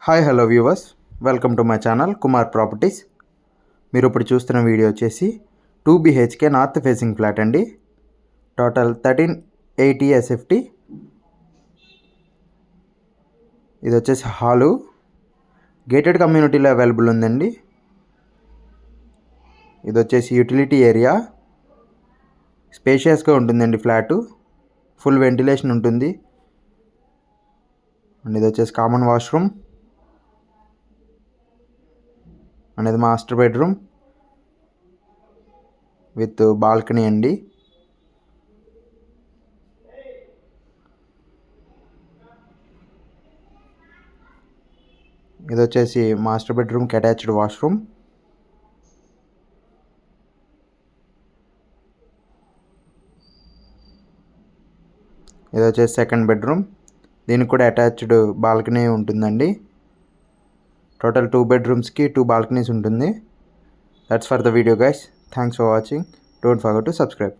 Hi hello viewers, welcome to my channel Kumar properties. మీరు ఇప్పుడు చూస్తున్న వీడియో వచ్చేసి 2 BHK నార్త్ ఫేసింగ్ ఫ్లాట్ అండి. Total 1380 SFT. ఇది వచ్చేసి హాలు, గేటెడ్ కమ్యూనిటీలో అవైలబుల్ ఉందండి. ఇది వచ్చేసి యూటిలిటీ ఏరియా, స్పేషియస్గా ఉంటుందండి ఫ్లాటు, ఫుల్ వెంటిలేషన్ ఉంటుంది. అండ్ ఇది వచ్చేసి కామన్ వాష్రూమ్, అనేది మాస్టర్ బెడ్రూమ్ విత్ బాల్కనీ అండి. ఇది వచ్చేసి మాస్టర్ బెడ్రూమ్కి అటాచ్డ్ వాష్రూమ్. ఇది వచ్చేసి సెకండ్ బెడ్రూమ్, దీనికి కూడా అటాచ్డ్ బాల్కనీ ఉంటుందండి. టోటల్ 2 bedrooms కి 2 balconies ఉంటుంది. That's for the video guys. Thanks for watching. Don't forget to subscribe.